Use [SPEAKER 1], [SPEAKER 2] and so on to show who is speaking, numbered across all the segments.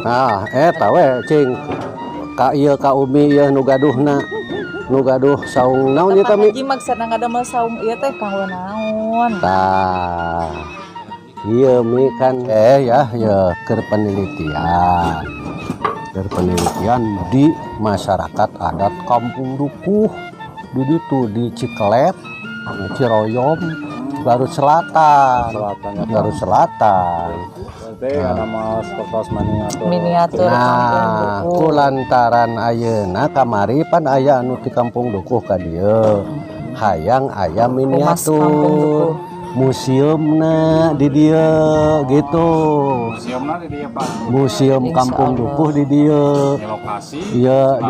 [SPEAKER 1] Nah, eta we cing ka ieu ka umi ieu nu gaduhna nu gaduh saung naon ieu tami
[SPEAKER 2] Haji maksudna ngadamel saung ieu teh kanggo naon?
[SPEAKER 1] tah ieu mi kan ya keur penelitian di masyarakat adat Kampung Dukuh di ditu di Ciklet Ciroyom Garut Selatan.
[SPEAKER 3] Nama sportos
[SPEAKER 2] miniatur
[SPEAKER 1] nah kulantaran ayeuna kamari pan aya anu ti Kampung Dukuh ka dieu hayang aya miniatur museumna di dieu gitu.
[SPEAKER 3] Museumna di dieu Pak.
[SPEAKER 1] Museum Kampung Dukuh di dieu.
[SPEAKER 3] Di lokasi
[SPEAKER 1] iya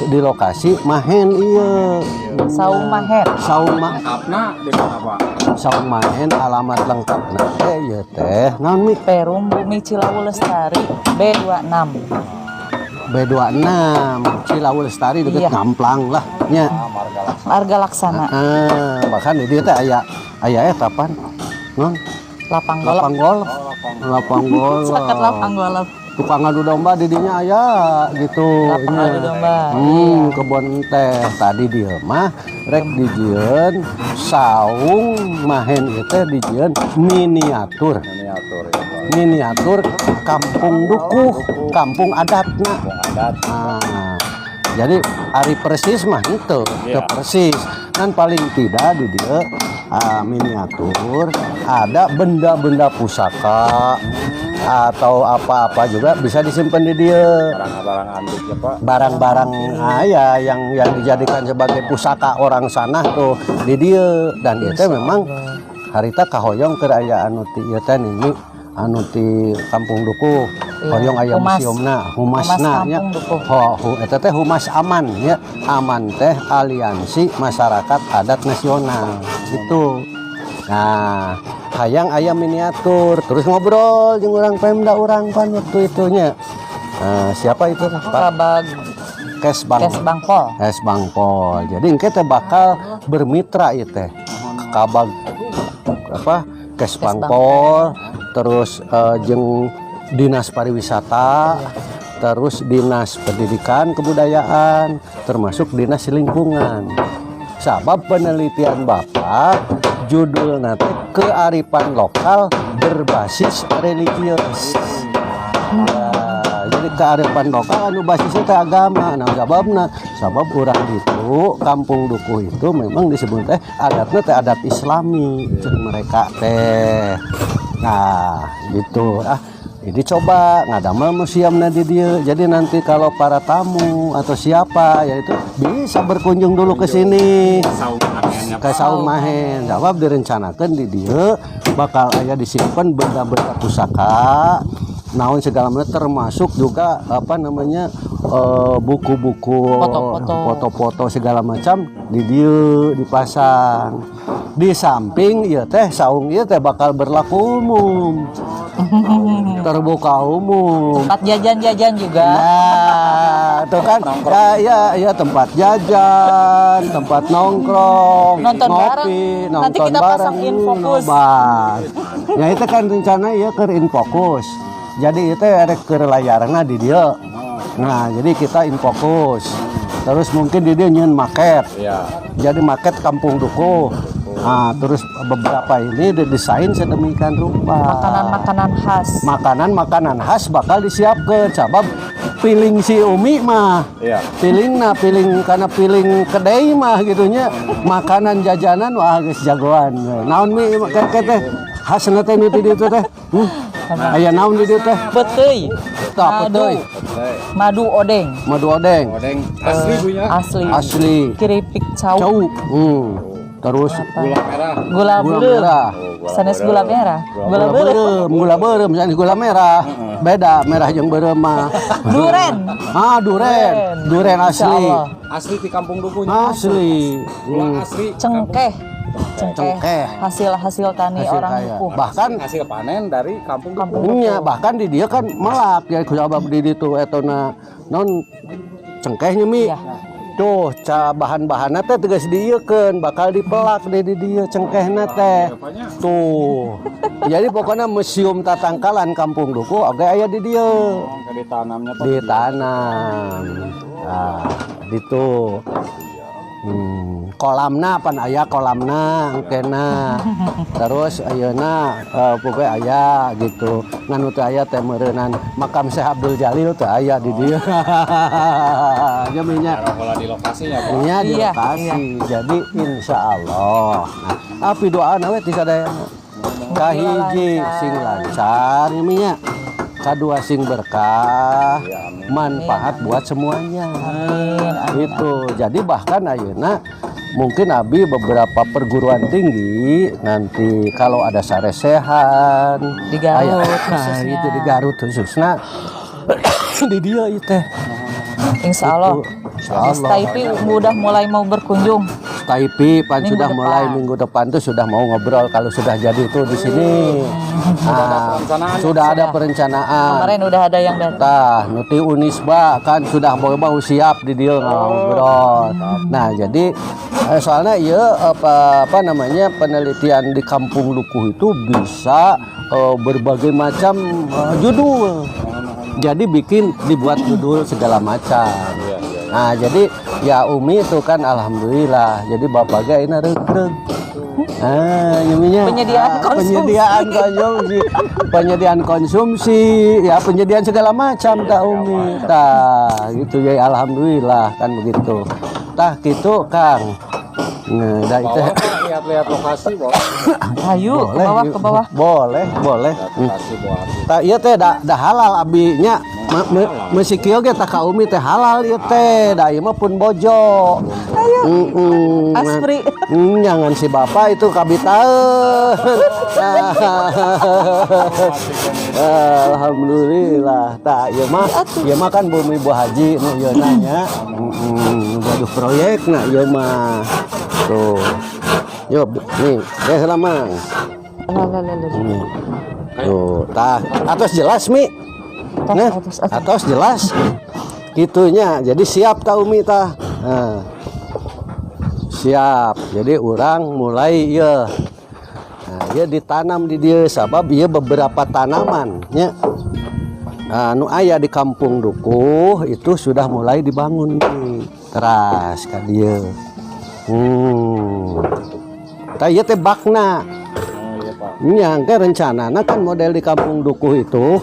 [SPEAKER 1] di lokasi Mahen iya
[SPEAKER 2] saung Mahen.
[SPEAKER 3] lengkapna di mana Pak?
[SPEAKER 1] Saung Mahen alamat lengkapna teh ieu teh naon mi
[SPEAKER 2] Perum Bumi Cilawu Lestari B26
[SPEAKER 1] Cilawu Lestari deket
[SPEAKER 2] Iya.
[SPEAKER 1] Ngamplang lah nya
[SPEAKER 2] Marga Laksana
[SPEAKER 1] bahkan di dieu teh aya eta pan non
[SPEAKER 2] Lapang Golok
[SPEAKER 1] lapang golf
[SPEAKER 2] Sakat Lapang Golok
[SPEAKER 1] tukang adu domba di dinya aya gitu
[SPEAKER 2] Lapang adu domba
[SPEAKER 1] kebon teh tadi dia mah rek dijieun saung Mahen ieu teh dijieun miniatur Kampung Dukuh kampung adatna nah, jadi ari persis mah itu ke persis kan paling tidak di dia miniatur ada benda-benda pusaka atau apa-apa juga bisa disimpan di dia
[SPEAKER 3] Barang-barang antik ya Pak.
[SPEAKER 1] barang-barang yang dijadikan sebagai pusaka orang sana tuh di dia dan itu memang harita kahoyong ke aya anu ti ieu teh ini anu ti Kampung Dukuh hoyong aya museumna humasna nya eta teh humas aman ya aman teh aliansi masyarakat adat nasional gitu. Nah hayang aya miniatur terus ngobrol jeung urang Pemda urang pan waktu itunya siapa itu Pak Kes Bangpol jadi engke teh bakal bermitra ieu teh kabag apa Kes Bangpol terus jeung Dinas Pariwisata terus Dinas Pendidikan Kebudayaan termasuk Dinas Lingkungan sabab penelitian Bapak judulnya teh kearifan lokal berbasis religius. Jadi kearifan lokal anu basisnya teh agama. Nah sabab urang itu Kampung Dukuh itu memang disebut teh adatnya teh adat Islami cek mereka teh. Nah gitu jadi coba ngadamel museumna di dia. Jadi nanti kalau para tamu atau siapa yaitu bisa berkunjung dulu ke sini ke Saung Mahen. Jawab direncanakan di dia bakal aya disimpan benda-benda pusaka naon segala macam termasuk juga apa namanya buku-buku foto-foto segala macam di dia dipasang di samping ya teh saung ieu teh bakal berlaku umum terbuka umum
[SPEAKER 2] tempat jajan-jajan juga
[SPEAKER 1] nah itu kan ya tempat jajan tempat nongkrong
[SPEAKER 2] nonton
[SPEAKER 1] ngopi
[SPEAKER 2] bareng.
[SPEAKER 1] nonton
[SPEAKER 2] Nanti kita
[SPEAKER 1] bareng
[SPEAKER 2] pasang infokus
[SPEAKER 1] ya itu kan rencana ya ke infokus jadi itu ada ke layarnya di dia nah jadi kita infokus terus mungkin di dia nyen market jadi market Kampung Dukuh. Nah, terus beberapa ini didesain sedemikian rupa.
[SPEAKER 2] Makanan-makanan khas
[SPEAKER 1] bakal disiapkan. Sabab piling si Umi mah
[SPEAKER 3] Iya.
[SPEAKER 1] piling karena piling kedai mah gitunya makanan jajanan wah geus jagoan naon Mi teh khasna teh nu di dieu teh aya naon di dieu teh
[SPEAKER 2] Beteuy.
[SPEAKER 1] tah
[SPEAKER 2] Madu.
[SPEAKER 1] teh
[SPEAKER 2] Madu odeng.
[SPEAKER 1] madu odeng
[SPEAKER 3] Odeng asli punya.
[SPEAKER 2] Asli.
[SPEAKER 1] asli
[SPEAKER 2] Keripik cau.
[SPEAKER 1] cau terus
[SPEAKER 3] Gula merah.
[SPEAKER 2] Gula
[SPEAKER 1] gula
[SPEAKER 2] beureum.
[SPEAKER 1] merah
[SPEAKER 2] Sanes gula merah. Gula beureum.
[SPEAKER 1] gula beureum misalnya gula merah beda merah jeung beureum mah
[SPEAKER 2] Duren.
[SPEAKER 1] duren asli
[SPEAKER 2] Insyaallah.
[SPEAKER 3] Asli di kampung dukunya.
[SPEAKER 1] asli
[SPEAKER 3] Gula asli.
[SPEAKER 2] Cengkeh.
[SPEAKER 1] Cengkeh.
[SPEAKER 2] Hasil tani
[SPEAKER 1] Hasil
[SPEAKER 2] orang
[SPEAKER 1] kaya.
[SPEAKER 2] Dukuh.
[SPEAKER 1] Bahkan
[SPEAKER 3] Hasil panen dari kampung dukuh.
[SPEAKER 1] punya bahkan di dia kan melak ya kusabab di ditu etona non cengkehnya Mi
[SPEAKER 2] Iya.
[SPEAKER 1] tuh ca bahan-bahanna teh tegas dieukeun bakal dipelak di dia cengkehna teh tuh jadi pokoknya museum tatangkalan kampung Dukuh oge aya di dia
[SPEAKER 3] Ditanamnya Pak.
[SPEAKER 1] ditanam nah gitu kolamna pan aya kolamna engkena terus ayeuna pokoknya aya gitu nganu teh aya teh meureunan makam Syekh Abdul Jalil teh aya di dieu nya minyak
[SPEAKER 3] Pola di lokasinya Pak.
[SPEAKER 1] nya di
[SPEAKER 2] Iya,
[SPEAKER 1] lokasi jadi insyaallah nah api doana we ti sadayana kahiji sing lancar ieu nya kadua sing berkah manfaat buat semuanya itu jadi bahkan ayeuna mungkin Abi beberapa perguruan tinggi nanti kalau ada saresehan
[SPEAKER 2] Di Garut khususnya.
[SPEAKER 1] itu di Garut khususnya di dia itu teh
[SPEAKER 2] Insya Allah. Mas Taipi udah mulai mau berkunjung.
[SPEAKER 1] Taipi pan
[SPEAKER 2] Minggu
[SPEAKER 1] sudah
[SPEAKER 2] depan.
[SPEAKER 1] mulai minggu depan tuh sudah mau ngobrol kalau sudah jadi itu di sini. Nah, sudah ada perencanaan.
[SPEAKER 2] Kemarin udah ada yang datang.
[SPEAKER 1] Tah, nuti Unisba kan sudah mau siap di dia ngobrol. Nah, jadi soalnya ya apa namanya penelitian di Kampung Dukuh itu bisa berbagai macam judul. Jadi dibuat judul segala macam. Nah, jadi ya Umi itu kan alhamdulillah. Jadi bapaknya ini regreg. Nyuminya penyediaan konsumsi, ya penyediaan segala macam tak Umi. Tah, gitu ya alhamdulillah kan begitu. Tah gitu Kang. Nah, dah itu
[SPEAKER 3] Lihat-lihat lokasi Bos.
[SPEAKER 2] Ayo ke bawah.
[SPEAKER 1] Boleh.
[SPEAKER 3] Lokasi buat.
[SPEAKER 1] Tah ieu teh dah halal abinya. Masih kieu ge tah ka Umi teh halal ieu teh. Da ieu mah pun bojo.
[SPEAKER 2] Aspri.
[SPEAKER 1] Jangan si bapak itu kabitaeun. Alhamdulillah. Tah ieu mah kan bumi Bu Haji nu ieu nanya. Gaduh proyek nah ieu mah. Tuh. Yuk, nih, Lamang. Tuh, tah, atas jelas Mi. Nah, atas jelas. Gitunya, jadi siap tah Umi tah. Nah, siap. Jadi orang mulai ya. Nah, dia ditanam di dia sabab ieu beberapa tanaman nya. Nu aya di Kampung Dukuh itu sudah mulai dibangun nih. Teras ka dieu. Taya teh bakna.
[SPEAKER 3] Iya Pak.
[SPEAKER 1] Nyangke rencanana kan model di Kampung Dukuh itu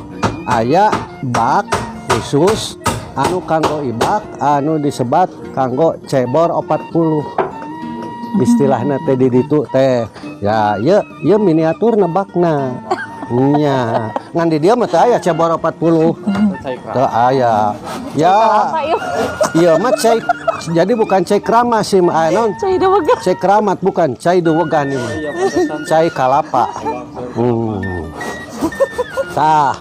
[SPEAKER 1] aya bak khusus anu kanggo ibak anu disebat kanggo cebor 40. Istilahna teh di ditu teh ya ieu miniaturna bakna. Nya ngan di dia mah teh aya cebor 40. Teu aya. Ya iya mah cai jadi bukan cai keramas sih mah non. Cai keramat bukan cai dewegan ini. Cai kalapa. Tah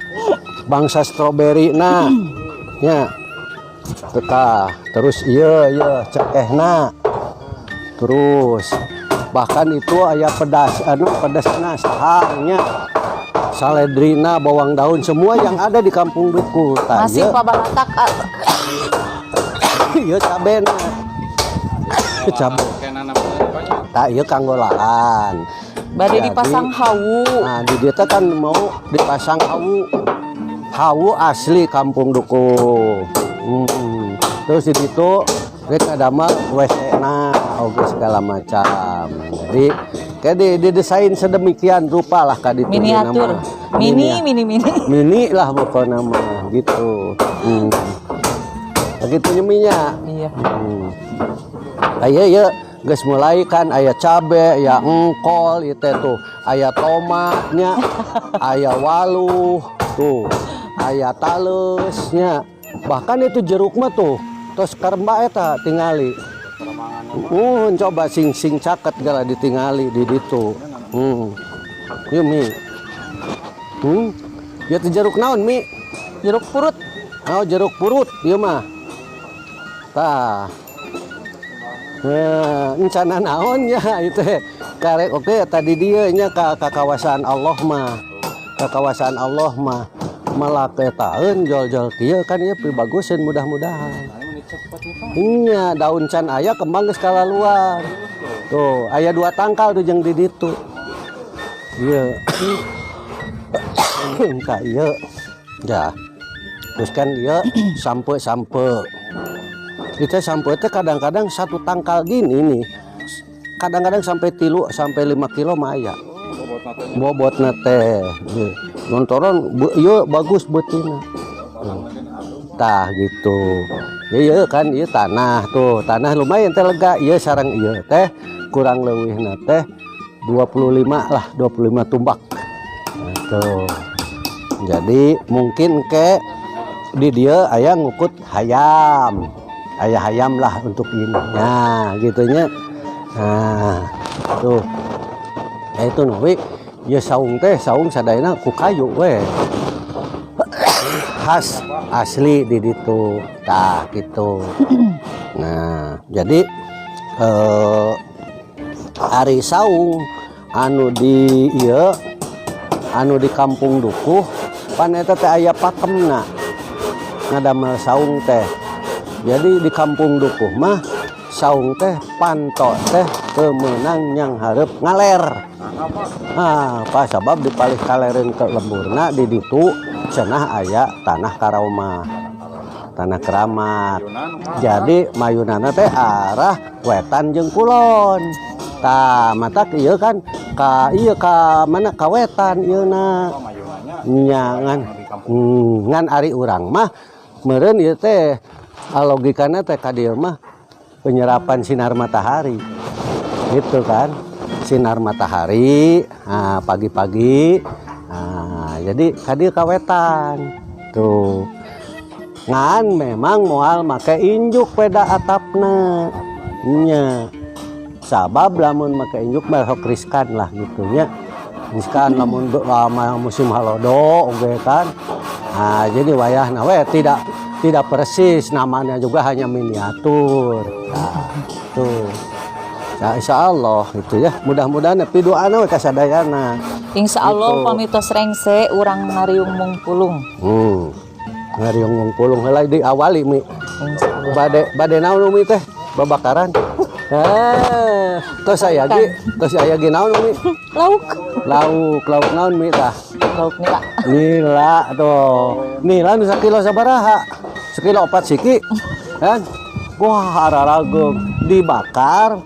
[SPEAKER 1] bangsa stroberi nah nya teka terus iya cekehna terus bahkan itu aya pedasna sahanya saledrina bawang daun semua yang ada di Kampung Dukuh
[SPEAKER 2] Masih pabalatak.
[SPEAKER 1] iya cabena cabe tak iya kanggo lahan
[SPEAKER 2] Bade
[SPEAKER 1] jadi,
[SPEAKER 2] dipasang hawu.
[SPEAKER 1] nah di dia teh kan mau dipasang hawu asli Kampung Dukuh. Terus di situ rek ada mah WC-na oke segala macam. Jadi kayak didesain sedemikian rupa lah ka ditu
[SPEAKER 2] Miniatur. Mini.
[SPEAKER 1] Mini lah pokoknya mah. gitu. Begitu nyeminya.
[SPEAKER 2] Iya.
[SPEAKER 1] Aya ya geus mulai kan aya cabe, aya engkol itu tuh, aya tomatnya, aya waluh tuh, aya talesnya. Bahkan itu jeruk mah tuh tos karemba eta tingali. Coba sing caket gala ditingali di ditu. Ieu Mi. Ya teh jeruk naon Mi?
[SPEAKER 2] Jeruk purut.
[SPEAKER 1] Oh jeruk purut ieu mah. Tah. Encana naon ya itu karek oke tadi dia nya ka kawasan Allah mah. Ka kawasan Allah mah malaketaeun jol-jol kieu kan ieu baguseun mudah-mudahan. Iya daun can aya kembang geus kalaluar. Tuh aya 2 tangkal tuh jeung di ditu. Ieu. Ka ieu. Ya. Terus kan ieu sampe kita sampai itu kadang-kadang 1 tangkal gini nih kadang-kadang sampai 3 sampai 5 kilo maya bobotna teh nontoron ieu bagus betina tah gitu ieu kan ieu tanah tuh tanah lumayan teh lega ieu sareng ieu teh kurang leuwihna teh 25 lah 25 tumbak tuh jadi mungkin ke di dia aya ngukut hayam ayah ayam lah untuk ini nah gitunya nah tuh itu nuwi ya saung teh saung sadayana ku kayu we khas asli di ditu tah gitu nah jadi ari saung anu di ieu anu di kampung Dukuh pan eta teh aya pakemna ngadamel saung teh. Jadi di kampung Dukuh mah saung teh panto teh kemenang yang harap ngaler. Pas sabab dipalih kalerin ke lemburna di ditu cenah aya tanah karaoma, tanah keramat. Jadi mayunana teh arah wetan jeung kulon. Tah mata ieu kan ka ieu ka mana ka wetan ieuna. Nya ngan ari urang mah meureun ieu teh logikanya teh ka dieu mah penyerapan sinar matahari gitu kan sinar matahari pagi-pagi jadi ka dieu kawetan tuh ngan memang moal make injuk peda atapna nya sabab lamun make injuk mah sok riskan lah gitunya riskan lamun musim halodo oge kan jadi wayahna we tidak persis namanya juga hanya miniatur tuh nah, insya Allah itu ya mudah-mudahan tapi doana we kasadayana
[SPEAKER 2] insya Allah
[SPEAKER 1] gitu.
[SPEAKER 2] pamitos rengse urang ngariung mungpulung
[SPEAKER 1] ngariung mungpulung heula di awali Mi bade naon Mi teh babakaran terus aya ge naon Mi lauk naon Mi tah
[SPEAKER 2] lauk
[SPEAKER 1] nila tuh nila nu sakilo sabaraha sekilo 4 siki kan wah araragem dibakar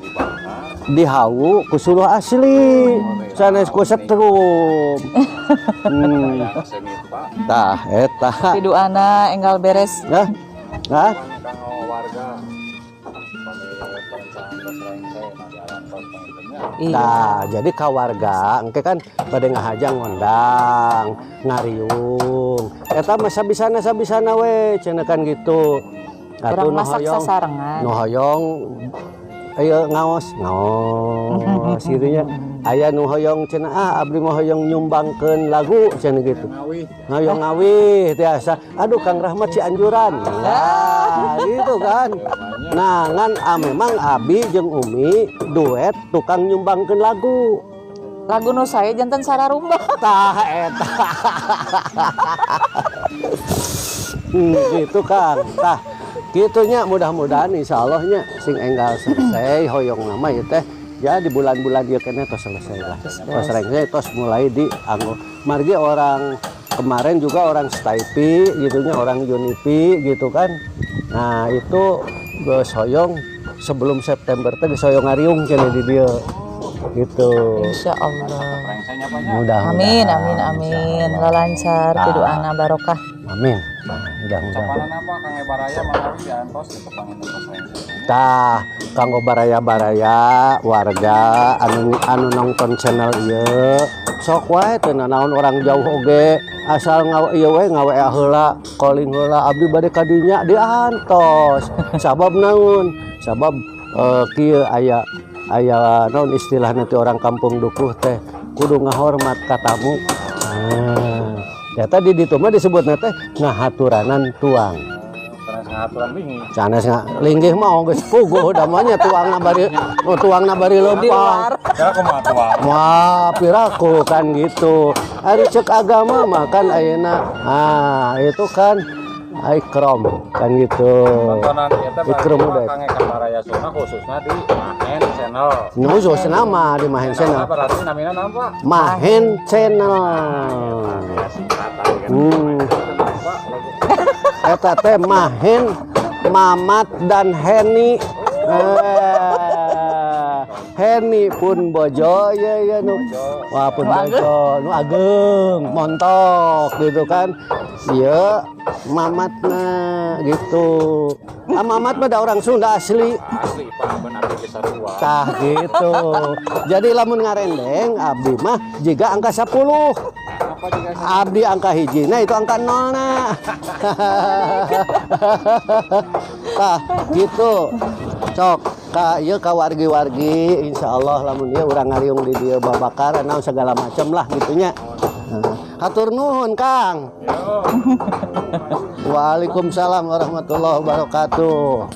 [SPEAKER 1] dihawu ku suluh asli sanes ku setrum tah eta
[SPEAKER 2] piduana enggal beres
[SPEAKER 1] nah Nah, jadi kawarga engke kan pada ngahajang ngondang, ngariung. Eta mah sabisana we cenah kan gitu.
[SPEAKER 2] Urang masak sasarengan.
[SPEAKER 1] Nu hoyong ayo ngaos irinya aya nu hoyong cenah abdi mah hoyong nyumbangkeun lagu cenah gitu. Hoyong ngawih tiasa. Aduh Kang Rahmat Cianjuran. Nah, gitu kan. Nah, ngan memang Abi jeung Umi duet tukang nyumbangkeun lagu.
[SPEAKER 2] Lagu nu saya janten sararumba.
[SPEAKER 1] Tah eta. Gitu Kang. Tah gitunya mudah-mudahan insyaallah nya sing enggal selesai hoyong nama ieu teh ya di bulan-bulan ieu keneh tos selesai lah. Tos selesai tos mulai di anggo. Margi orang kemarin juga orang Staipi gitunya orang Unipi gitu kan. Nah, itu geus hoyong sebelum September teh geus hoyong ngariung cenah di dieu. Gitu.
[SPEAKER 2] Insyaallah.
[SPEAKER 1] Mudah-mudahan.
[SPEAKER 2] Amin. Lalancar pidoana barokah.
[SPEAKER 1] Amin. Mudah-mudahan.
[SPEAKER 3] Kapanan apa Kang Ebaraya manggawi diantos gitu Kang Entos lain.
[SPEAKER 1] Tah kanggo baraya-baraya warga anu nonton channel ieu sok wae teu naon orang jauh oge asal ngawe ieu we ngawe heula calling heula abdi bade ka dinya diantos sabab naon sabab kieu aya naon istilahna teh orang kampung dukuh teh kudu ngahormat ka tamu. Ya tadi di mah disebutna teh ngahaturanan tuang.
[SPEAKER 3] Aturan bingung.
[SPEAKER 1] Sanes linggih mah geus puguh damanya tuangna bari leumpang.
[SPEAKER 3] Ya kumaha tuang.
[SPEAKER 1] Wah, piraku kan gitu. Ari cek agama mah kan ayeuna itu kan ikram kan gitu.
[SPEAKER 3] Tontonan ieu teh
[SPEAKER 1] Ikram
[SPEAKER 3] berarti
[SPEAKER 1] udah.
[SPEAKER 3] Kang Eka Baraya Suna khususnya di Mahen Channel.
[SPEAKER 1] Khususna mah di Mahen Channel.
[SPEAKER 3] Berarti namina naon Pak?
[SPEAKER 1] Mahen Channel.
[SPEAKER 3] Ya singkat tadi kan. Pak, logo.
[SPEAKER 1] Eta teh Mahen, Mamat dan Heni. Heni pun bojo ya nu. Wah pun bojo, nu ageng, montok gitu kan. Iya, Mamatna gitu. Mamat mah da orang Sunda asli.
[SPEAKER 3] Asli Pak, benar bisa dua.
[SPEAKER 1] Tah gitu. Jadi lamun ngarendeng abdi mah jiga angka 10.
[SPEAKER 3] Apa juga
[SPEAKER 1] Abdi angka hijina itu angka 0 na. Tah gitu. Cok ka ieu ka wargi-wargi insyaallah lamun ieu urang ngariung di dieu babakar naon segala macam lah gitunya. Hatur nuhun Kang. Waalaikumsalam warahmatullahi wabarakatuh.